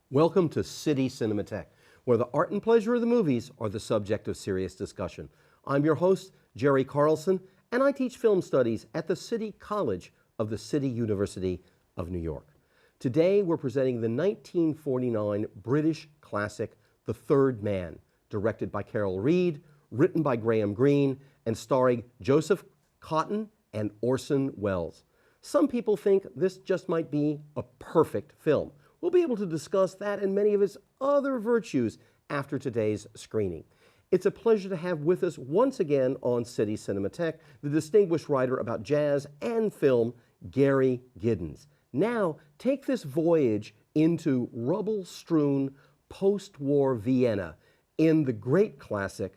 Welcome to City Cinematheque, where the art and pleasure of the movies are the subject of serious discussion. I'm your host, Jerry Carlson, and I teach film studies at the City College of the City University of New York. Today, we're presenting the 1949 British classic, The Third Man, directed by Carol Reed, written by Graham Greene, and starring Joseph Cotten and Orson Welles. Some people think this just might be a perfect film. We'll be able to discuss that and many of its other virtues after today's screening. It's a pleasure to have with us once again on City Cinematheque the distinguished writer about jazz and film, Gary Giddins. Now, take this voyage into rubble-strewn post-war Vienna in the great classic,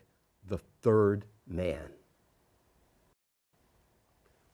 The Third Man.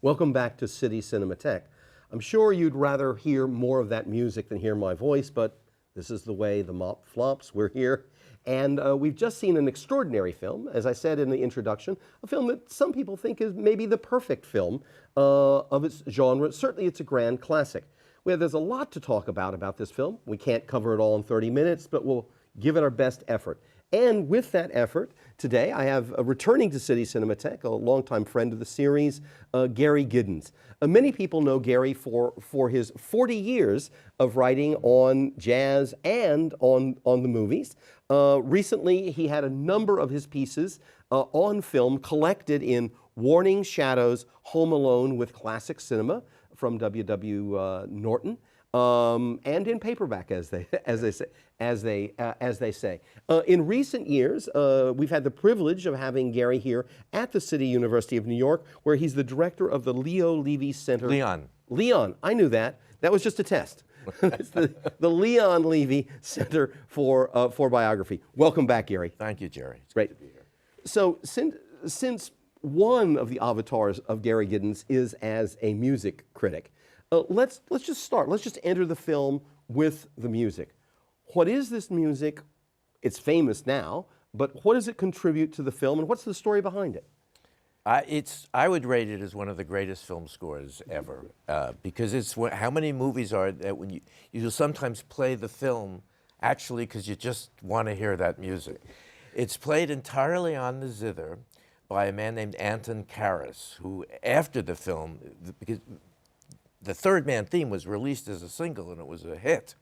Welcome back to City Cinematheque. I'm sure you'd rather hear more of that music than hear my voice, but this is the way the mop flops. We're here. And we've just seen an extraordinary film, as I said in the introduction, a film that some people think is maybe the perfect film of its genre. Certainly it's a grand classic. Well, there's a lot to talk about this film. We can't cover it all in 30 minutes, but we'll give it our best effort. And with that effort, today I have returning to City Cinematheque, a longtime friend of the series, Gary Giddins. Many people know Gary for his 40 years of writing on jazz and on the movies. Recently, he had a number of his pieces on film collected in Warning, Shadows, Home Alone with Classic Cinema from W.W. Norton. And in paperback, as they say. In recent years, we've had the privilege of having Gary here at the City University of New York, where he's the director of the Leo Levy Center. Leon, I knew that. That was just a test. It's the Leon Levy Center for Biography. Welcome back, Gary. Thank you, Jerry. It's great to be here. So since one of the avatars of Gary Giddins is as a music critic, let's just start. Let's just enter the film with the music. What is this music? It's famous now, but what does it contribute to the film, and what's the story behind it? I would rate it as one of the greatest film scores ever, because it's how many movies are that when you sometimes play the film actually because you just want to hear that music. It's played entirely on the zither by a man named Anton Karas, who after the film, because the Third Man theme was released as a single and it was a hit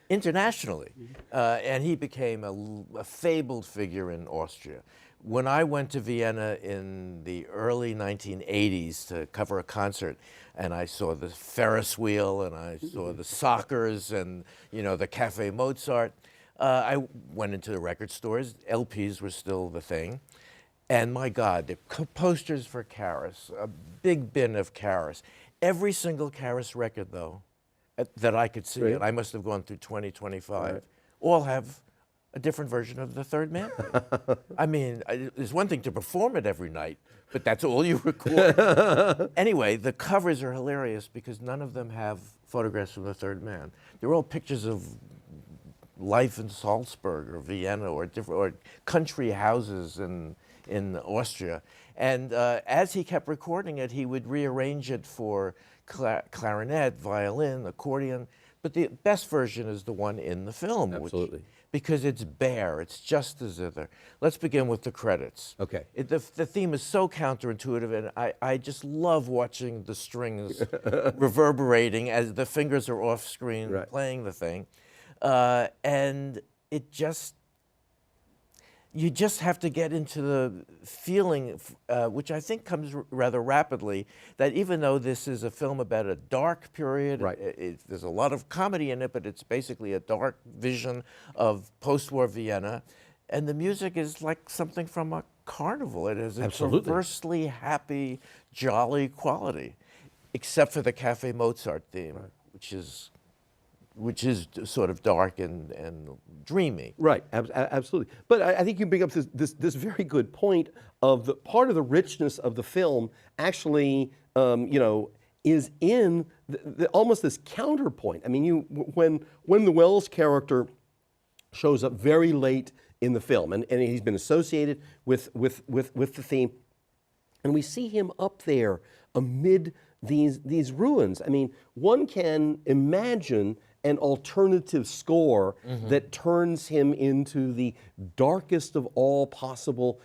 internationally. And he became a fabled figure in Austria. When I went to Vienna in the early 1980s to cover a concert, and I saw the Ferris wheel and I saw the Sockers and the Cafe Mozart, I went into the record stores. LPs were still the thing. And my God, the posters for Karas, a big bin of Karas. Every single Karas record, though, that I could see, and I must have gone through 20, 25, all have a different version of The Third Man. I mean, there's one thing to perform it every night, but that's all you record. Anyway, the covers are hilarious because none of them have photographs of The Third Man. They're all pictures of life in Salzburg or Vienna or country houses in Austria. And as he kept recording it, he would rearrange it for clarinet, violin, accordion. But the best version is the one in the film. Absolutely. Because it's bare, it's just the zither. Let's begin with the credits. Okay. The theme is so counterintuitive, and I just love watching the strings reverberating as the fingers are off screen playing the thing. And it just, you just have to get into the feeling, which I think comes rather rapidly, that even though this is a film about a dark period, there's a lot of comedy in it, but it's basically a dark vision of post-war Vienna, and the music is like something from a carnival. It has a perversely happy, jolly quality, except for the Cafe Mozart theme, which is sort of dark and dreamy. Right, absolutely. But I think you bring up this very good point of the part of the richness of the film actually, is in almost this counterpoint. I mean, when the Welles character shows up very late in the film, and he's been associated with the theme, and we see him up there amid these ruins. I mean, one can imagine an alternative score that turns him into the darkest of all possible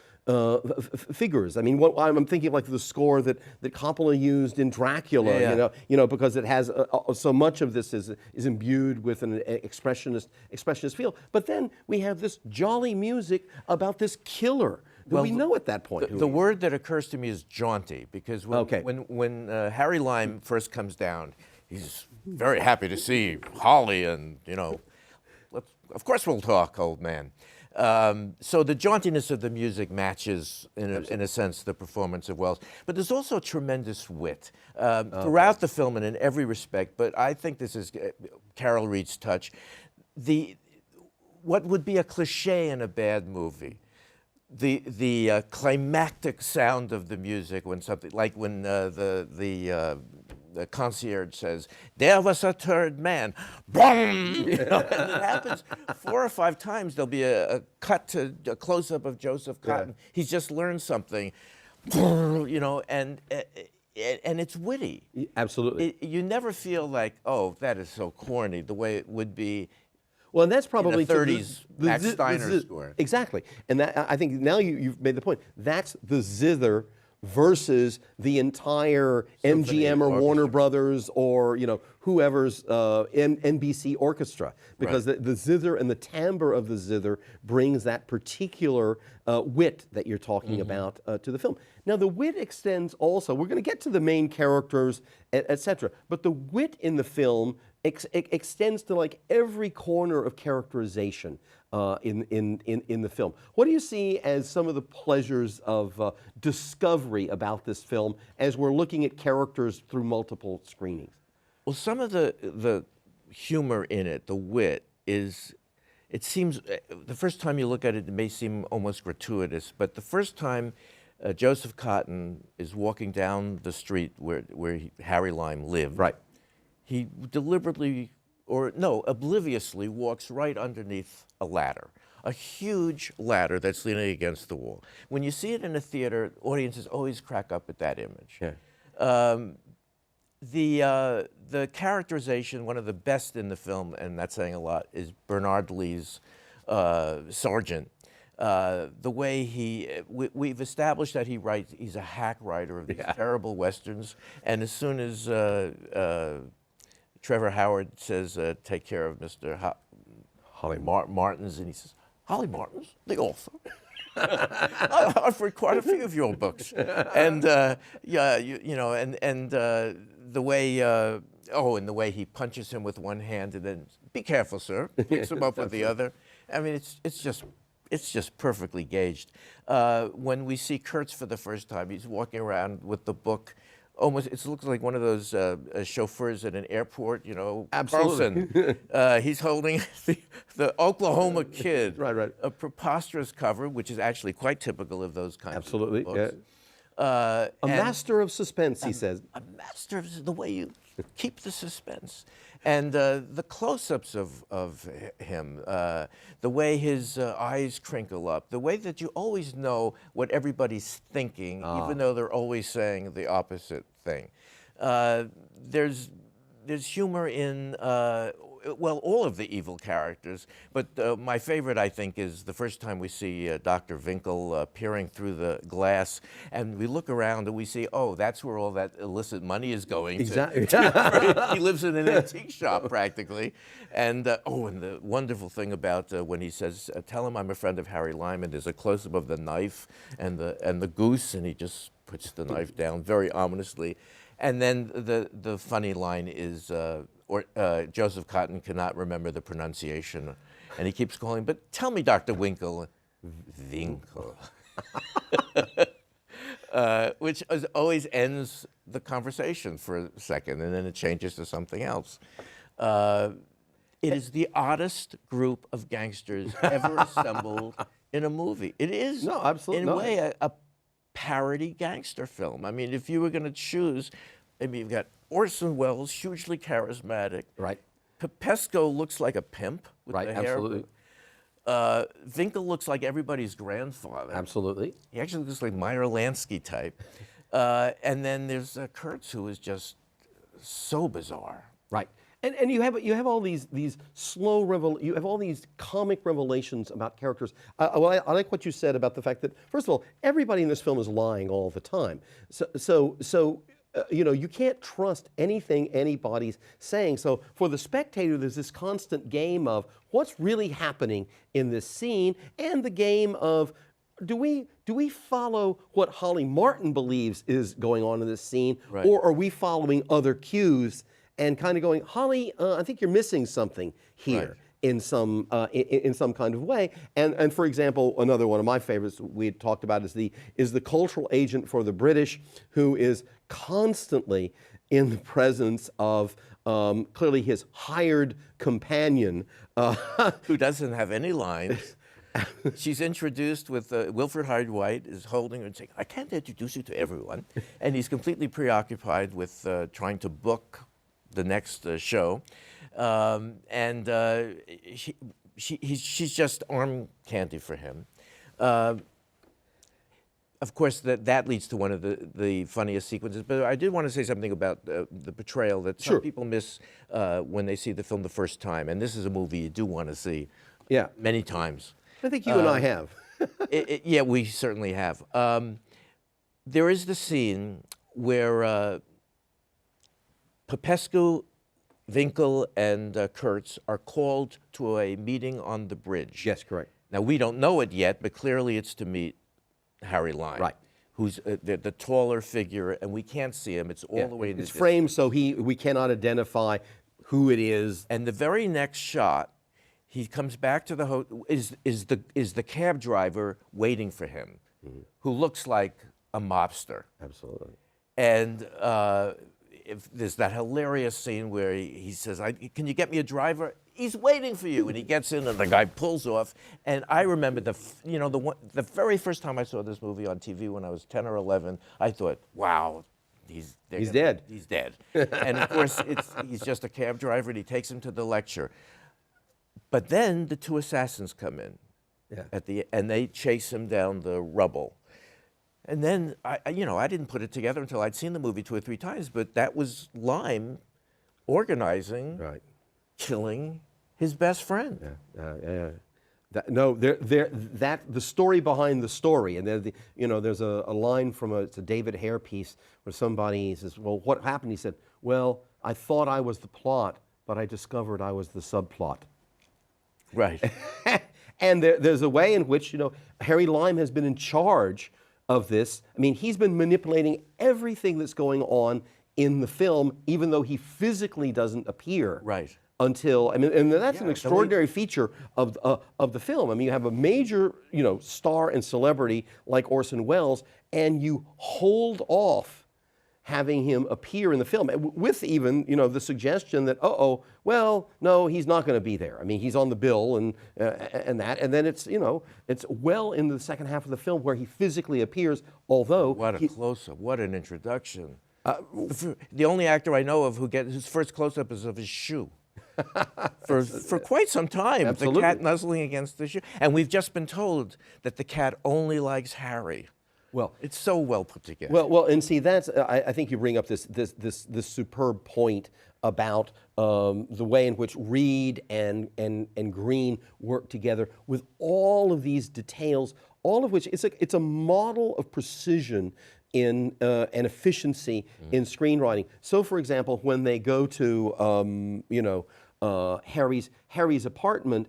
figures. I mean, I'm thinking of like the score that Coppola used in Dracula. Yeah. You know, because it has so much of this is imbued with an expressionist feel. But then we have this jolly music about this killer that we know at that point. The word that occurs to me is jaunty, because Okay. when Harry Lime first comes down, he's very happy to see Holly, and you know, of course we'll talk, old man. So the jauntiness of the music matches, in a sense, the performance of Wells. But there's also tremendous wit throughout the film and in every respect. But I think this is Carol Reed's touch. What would be a cliche in a bad movie, the climactic sound of the music when something, like when the concierge says, "There was a third man," boom! You know, and it happens 4 or 5 times. There'll be a cut to a close-up of Joseph Cotten. He's just learned something, you know, and it's witty. Absolutely. You never feel like, oh, that is so corny, the way it would be. Well, and that's probably in the 30s Max Steiner score. Exactly, and that, I think now you've made the point. That's the zither versus the entire MGM or Warner Brothers or whoever's NBC orchestra, because the zither and the timbre of the zither brings that particular wit that you're talking about to the film. Now the wit extends also. We're going to get to the main characters, etc. But the wit in the film extends to like every corner of characterization in the film. What do you see as some of the pleasures of discovery about this film as we're looking at characters through multiple screenings? Well, some of the humor in it, the wit, is, it seems, the first time you look at it, it may seem almost gratuitous, but the first time Joseph Cotten is walking down the street where Harry Lime lived, right, he deliberately, or no, obliviously walks right underneath a ladder, a huge ladder that's leaning against the wall. When you see it in a theater, audiences always crack up at that image. Yeah. The characterization, one of the best in the film, and that's saying a lot, is Bernard Lee's Sergeant. The way we've established that he's a hack writer of these terrible westerns, and as soon as Trevor Howard says, "Take care of Mr. Holly Martins," and he says, "Holly Martins, the author." I've read quite a few of your books, and the way and the way he punches him with one hand and then, "Be careful, sir," picks him up with the other. I mean, it's just perfectly gauged. When we see Kurtz for the first time, he's walking around with the book. Almost, it looks like one of those chauffeurs at an airport, Absolutely. Carlson. He's holding the Oklahoma Kid, right. A preposterous cover, which is actually quite typical of those kinds of books. Yeah. A master of suspense, he says. A master of the way you keep the suspense. And the close-ups of him, the way his eyes crinkle up, the way that you always know what everybody's thinking, even though they're always saying the opposite thing. There's humor in, all of the evil characters, but my favorite, I think, is the first time we see Dr. Winkle peering through the glass, and we look around and we see, oh, that's where all that illicit money is going. Exactly. He lives in an antique shop, practically. And, and the wonderful thing about when he says, "Tell him I'm a friend of Harry Lime," and there's a close-up of the knife and the goose, and he just puts the knife down very ominously. And then the funny line is, Joseph Cotten cannot remember the pronunciation, and he keeps calling, "But tell me, Dr. Winkle." Winkle. Which always ends the conversation for a second, and then it changes to something else. It is the oddest group of gangsters ever assembled in a movie. It is, no, absolutely, in a way, a parody gangster film. I mean, if you were going to choose, you've got Orson Welles, hugely charismatic. Right. Pesco looks like a pimp with the hair. Absolutely. Winkle looks like everybody's grandfather. Absolutely. He actually looks like Meyer Lansky type. And then there's Kurtz, who is just so bizarre. Right. And you have all these you have all these comic revelations about characters. Well, I like what you said about the fact that, first of all, everybody in this film is lying all the time. So you know, you can't trust anything anybody's saying. So for the spectator, there's this constant game of what's really happening in this scene, and the game of do we follow what Holly Martin believes is going on in this scene, right, or are we following other cues and kind of going, Holly, I think you're missing something here. Right. In some kind of way, and for example, another one of my favorites we had talked about is the cultural agent for the British, who is constantly in the presence of clearly his hired companion, who doesn't have any lines. She's introduced with Wilfrid Hyde-White is holding her and saying, "I can't introduce you to everyone," and he's completely preoccupied with trying to book the next show. She's just arm candy for him. Of course, that leads to one of the funniest sequences. But I did want to say something about the portrayal that some people miss when they see the film the first time. And this is a movie you do want to see many times. I think you and I have. Yeah, we certainly have. There is the scene where Popescu, Winkel, and Kurtz are called to a meeting on the bridge. Yes, correct. Now, we don't know it yet, but clearly it's to meet Harry Lime, right, who's the taller figure, and we can't see him. It's all the way in the distance. It's framed so we cannot identify who it is. And the very next shot, he comes back to the hotel, is the cab driver waiting for him, who looks like a mobster. Absolutely. And if there's that hilarious scene where he says, "Can you get me a driver?" He's waiting for you, and he gets in, and the guy pulls off. And I remember the very first time I saw this movie on TV when I was 10 or 11, I thought, "Wow, he's dead. He's dead." And of course, he's just a cab driver, and he takes him to the lecture. But then the two assassins come in, and they chase him down the rubble. And then, I didn't put it together until I'd seen the movie 2 or 3 times, but that was Lime organizing, killing his best friend. The story behind the story, and there's a line from it's a David Hare piece where somebody says, "Well, what happened?" He said, "Well, I thought I was the plot, but I discovered I was the subplot." Right. And there's a way in which Harry Lime has been in charge of this. I mean, he's been manipulating everything that's going on in the film, even though he physically doesn't appear. Right. Until, and that's an extraordinary feature of the film. I mean, you have a major, star and celebrity like Orson Welles, and you hold off having him appear in the film with even, the suggestion that, well, no, he's not going to be there. I mean, he's on the bill and that, and then it's well into the second half of the film where he physically appears, although... What a close-up, what an introduction. The only actor I know of who gets his first close-up is of his shoe. For quite some time, absolutely. The cat nuzzling against the shoe. And we've just been told that the cat only likes Harry. Well, it's so well put together. Well, and see, that's I think you bring up this superb point about the way in which Reed and Greene work together with all of these details, all of which it's a model of precision in and efficiency in screenwriting. So, for example, when they go to Harry's apartment.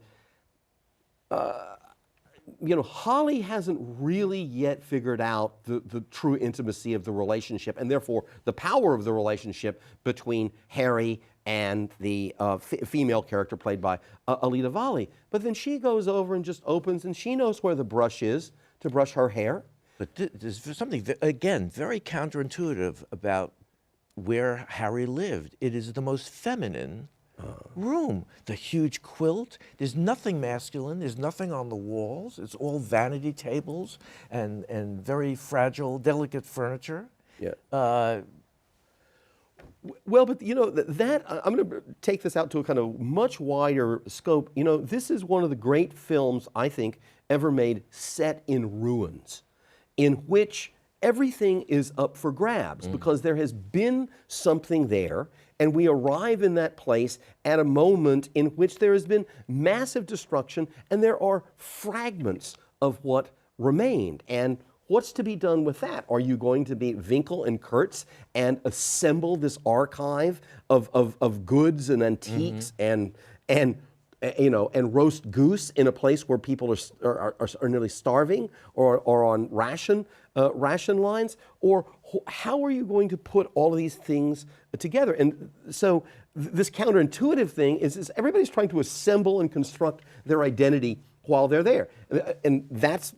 Holly hasn't really yet figured out the true intimacy of the relationship, and therefore the power of the relationship between Harry and the female character played by Alida Valli. But then she goes over and just opens, and she knows where the brush is to brush her hair. But there's something, again, very counterintuitive about where Harry lived. It is the most feminine room. The huge quilt, there's nothing masculine, there's nothing on the walls, it's all vanity tables and very fragile, delicate furniture. Yeah. Well, but that I'm going to take this out to a kind of much wider scope. This is one of the great films, I think, ever made set in ruins, in which everything is up for grabs because there has been something there, and we arrive in that place at a moment in which there has been massive destruction and there are fragments of what remained. And what's to be done with that? Are you going to be Winkel and Kurtz and assemble this archive of goods and antiques and roast goose in a place where people are nearly starving or on ration lines? Or how are you going to put all of these things together? And so this counterintuitive thing is everybody's trying to assemble and construct their identity while they're there. And that's,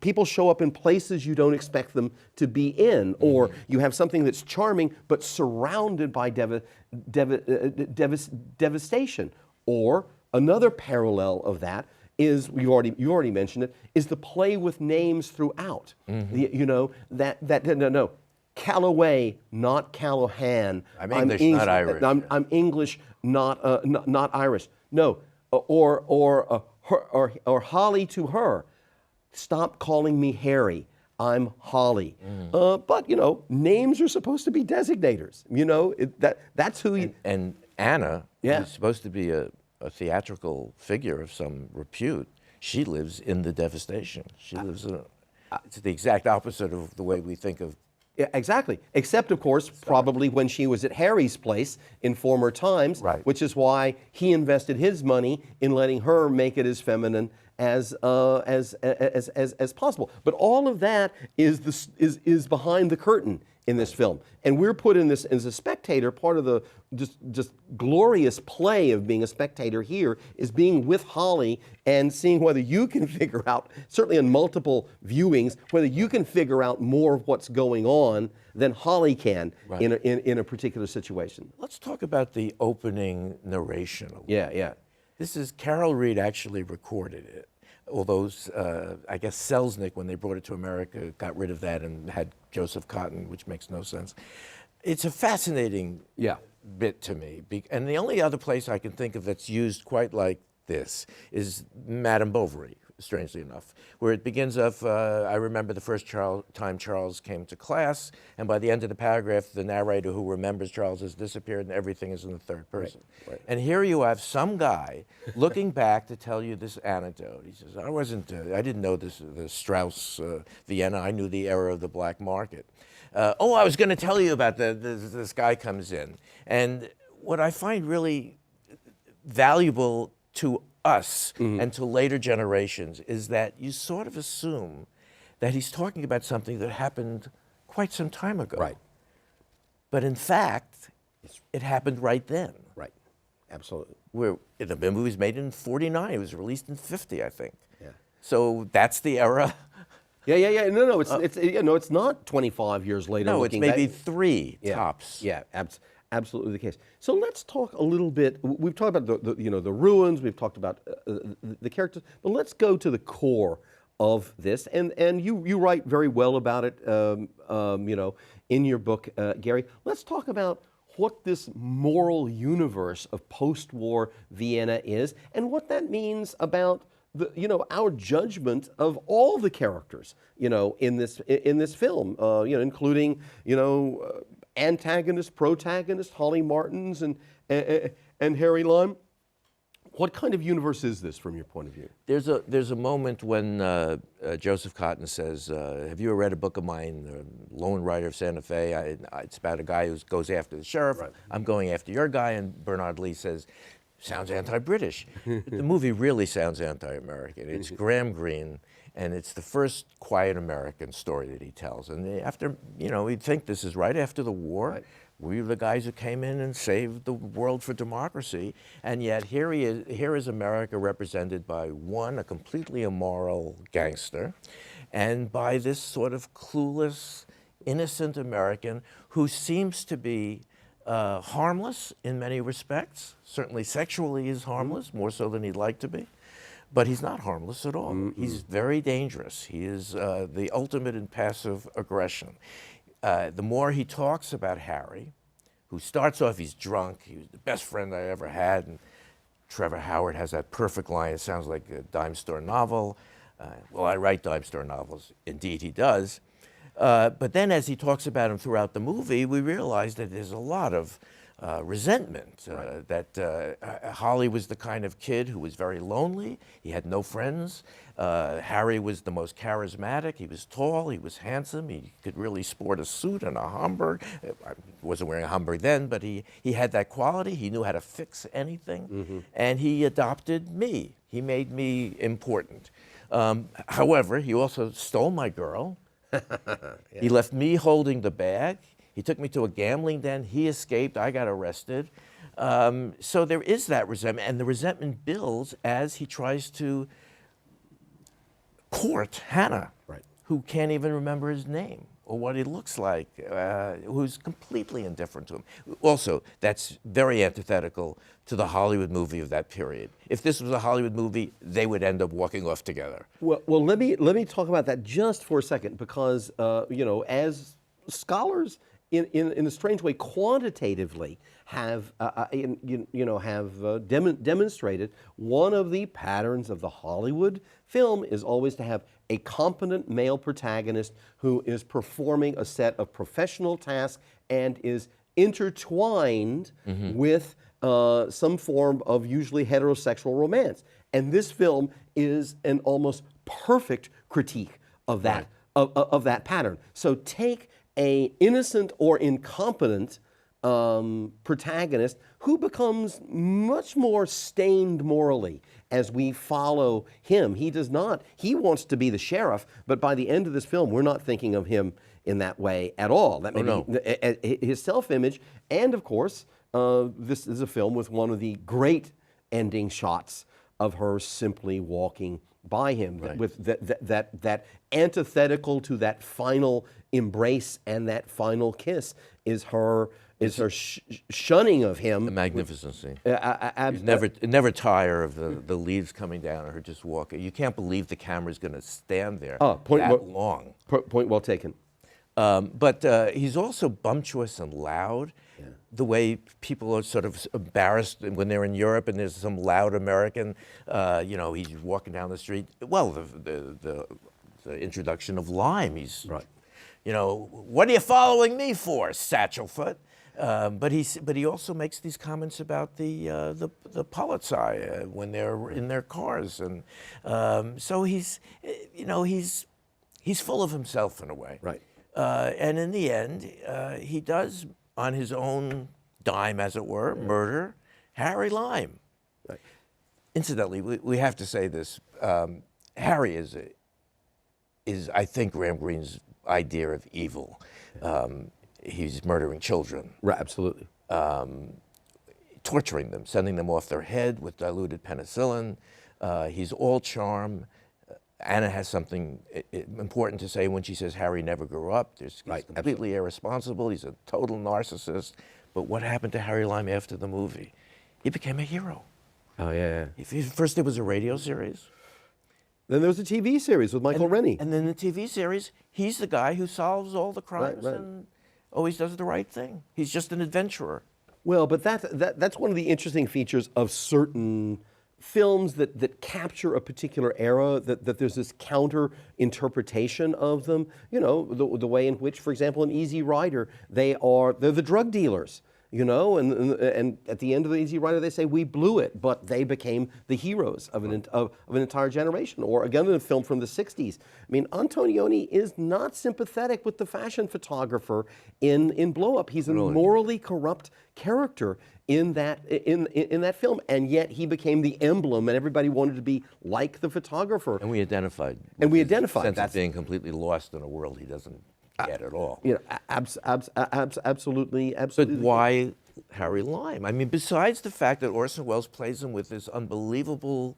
people show up in places you don't expect them to be in, or you have something that's charming but surrounded by devastation. Or another parallel of that is, you already mentioned it, is the play with names throughout. Calloway, not Callahan. I'm English, not Irish. I'm English, not Irish. No, or Holly to her. Stop calling me Harry. I'm Holly. But names are supposed to be designators. That's who you. And Anna, who's supposed to be a theatrical figure of some repute, she lives in the devastation. She lives in it's the exact opposite of the way we think of. Yeah, exactly. Except, of course, probably when she was at Harry's place in former times, which is why he invested his money in letting her make it as feminine as possible. But all of that is behind the curtain in this film, and we're put in this as a spectator. Part of the just glorious play of being a spectator here is being with Holly and seeing whether you can figure out, certainly in multiple viewings, whether you can figure out more of what's going on than Holly can in a particular situation. Let's talk about the opening narration. Yeah. This is Carol Reed actually recorded it. Although I guess Selznick, when they brought it to America, got rid of that and had Joseph Cotten, which makes no sense. It's a fascinating bit to me. And the only other place I can think of that's used quite like this is Madame Bovary, strangely enough, where it begins off, I remember the first time Charles came to class, and by the end of the paragraph, the narrator who remembers Charles has disappeared and everything is in the third person. Right. And here you have some guy looking back to tell you this anecdote. He says, I didn't know the Strauss, Vienna, I knew the era of the black market. I was going to tell you about this guy comes in. And what I find really valuable to us and to later generations is that you sort of assume that he's talking about something that happened quite some time ago. Right. But in fact, it happened right then. Right. Absolutely. The movie was made in 1949. It was released in 1950, I think. Yeah. So that's the era. Yeah. No. It's not 25 years later. No, it's maybe three tops. Yeah. Absolutely the case. So let's talk a little bit. We've talked about the ruins. We've talked about the characters. But let's go to the core of this. And you write very well about it. In your book, Gary. Let's talk about what this moral universe of post-war Vienna is, and what that means about our judgment of all the characters in this film. Including antagonist, protagonist, Holly Martins and Harry Lime. What kind of universe is this from your point of view? There's a moment when Joseph Cotten says, have you ever read a book of mine, The Lone Rider of Santa Fe? It's about a guy who goes after the sheriff. Right. I'm going after your guy. And Bernard Lee says, sounds anti-British. The movie really sounds anti-American. It's Graham Greene. And it's the first quiet American story that he tells. And after, we'd think this is right after the war. Right. We were the guys who came in and saved the world for democracy. And yet here is America represented by a completely immoral gangster, and by this sort of clueless, innocent American who seems to be harmless in many respects. Certainly sexually he's harmless, more so than he'd like to be. But he's not harmless at all. He's very dangerous. He is the ultimate in passive aggression. The more he talks about Harry, who starts off, he's drunk, he was the best friend I ever had, and Trevor Howard has that perfect line, it sounds like a dime store novel. Well, I write dime store novels. Indeed he does. But then as he talks about him throughout the movie, we realize that there's a lot of resentment, that Holly was the kind of kid who was very lonely. He had no friends. Harry was the most charismatic. He was tall. He was handsome. He could really sport a suit and a Homburg. I wasn't wearing a Homburg then, but he had that quality. He knew how to fix anything. And he adopted me. He made me important. However, he also stole my girl. He left me holding the bag. He took me to a gambling den. He escaped. I got arrested. So there is that resentment, and the resentment builds as he tries to court Hannah, who can't even remember his name or what he looks like, who's completely indifferent to him. Also, that's very antithetical to the Hollywood movie of that period. If this was a Hollywood movie, they would end up walking off together. Well, let me talk about that just for a second, because you know, as scholars in a strange way quantitatively have demonstrated, one of the patterns of the Hollywood film is always to have a competent male protagonist who is performing a set of professional tasks and is intertwined with some form of usually heterosexual romance. And this film is an almost perfect critique of that, of that pattern. So take an innocent or incompetent protagonist who becomes much more stained morally as we follow him. He does not, he wants to be the sheriff, but by the end of this film, we're not thinking of him in that way at all. That may be his self-image, and of course, this is a film with one of the great ending shots of her simply walking by him, with that antithetical to that final embrace and that final kiss is her shunning of him. The magnificency. Never tire of the leaves coming down or her just walking. You can't believe the camera's going to stand there long. Point well taken. But he's also bumptious and loud. The way people are sort of embarrassed when they're in Europe and there's some loud American, you know, he's walking down the street. Well, the introduction of Lime, he's, you know, what are you following me for, Satchelfoot? But he also makes these comments about the Polizei when they're in their cars, and so he's, you know, he's full of himself in a way. And in the end, he does, on his own dime, as it were, murder Harry Lime. Incidentally, we have to say this: Harry is, I think, Graham Greene's idea of evil. He's murdering children. Absolutely. Torturing them, sending them off their head with diluted penicillin. He's all charm. Anna has something important to say when she says Harry never grew up. He's completely irresponsible. He's a total narcissist. But what happened to Harry Lime after the movie? He became a hero. First there was a radio series. Then there was a TV series with Michael Rennie. And then the TV series, he's the guy who solves all the crimes and always does the right thing. He's just an adventurer. Well, but that's one of the interesting features of certain films that capture a particular era, that there's this counter interpretation of them. You know, the way in which, for example, in Easy Rider, they're the drug dealers. You know, and at the end of the Easy Rider, they say we blew it, but they became the heroes of an entire generation. Or again, in a film from the '60s, I mean, Antonioni is not sympathetic with the fashion photographer in Blow Up. He's a morally corrupt character in that film, and yet he became the emblem, and everybody wanted to be like the photographer. And we identified. That's being completely lost in a world he doesn't get at all. You know, absolutely. But why Harry Lime? I mean, besides the fact that Orson Welles plays him with this unbelievable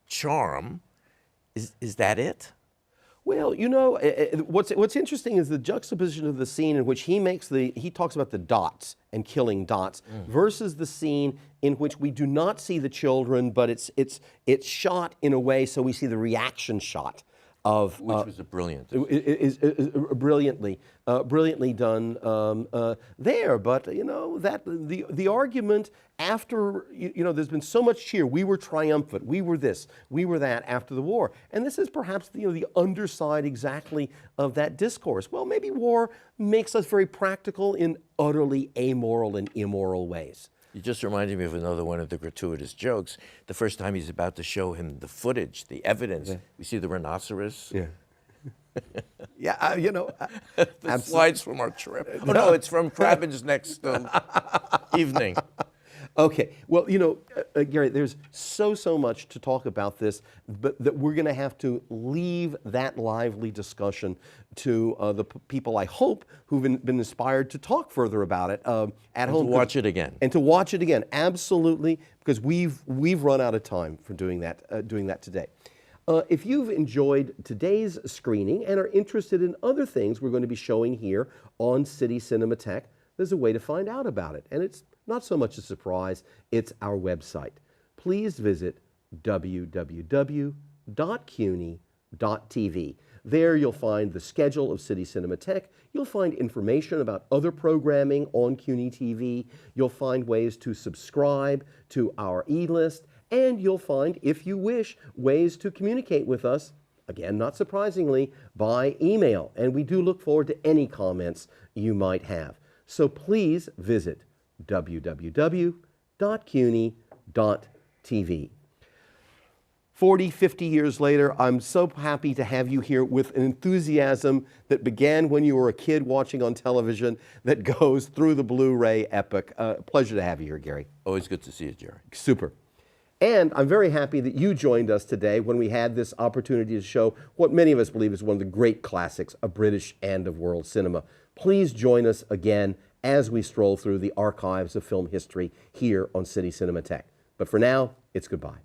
charm, is that it? Well, you know, what's interesting is the juxtaposition of the scene in which he talks about the dots and killing dots versus the scene in which we do not see the children, but it's shot in a way so we see the reaction shot of which was a brilliant. is brilliantly done there. But you know that the argument after you know there's been so much cheer. We were triumphant. We were this. We were that after the war. And this is perhaps the underside exactly of that discourse. Well, maybe war makes us very practical in utterly amoral and immoral ways. You just reminded me of another one of the gratuitous jokes. The first time he's about to show him the footage, the evidence, we see the rhinoceros. Yeah. Yeah, you know. The slides from our trip. Oh, no, it's from Crabbin's next evening. Okay, well, you know, Gary, there's so much to talk about this, but that we're going to have to leave that lively discussion to the people, I hope, who've been inspired to talk further about it at home. To watch it again. And to watch it again, absolutely, because we've run out of time for doing that today. If you've enjoyed today's screening and are interested in other things we're going to be showing here on City Cinematheque, there's a way to find out about it, and it's not so much a surprise, it's our website. Please visit www.cuny.tv. There you'll find the schedule of City Cinematheque, you'll find information about other programming on CUNY TV, you'll find ways to subscribe to our e-list, and you'll find, if you wish, ways to communicate with us, again, not surprisingly, by email. And we do look forward to any comments you might have. So please visit www.cuny.tv. 40, 50 years later, I'm so happy to have you here with an enthusiasm that began when you were a kid watching on television that goes through the Blu-ray epic. Pleasure to have you here, Gary. Always good to see you, Jerry. Super. And I'm very happy that you joined us today when we had this opportunity to show what many of us believe is one of the great classics of British and of world cinema. Please join us again as we stroll through the archives of film history here on City Cinematheque. But for now, it's goodbye.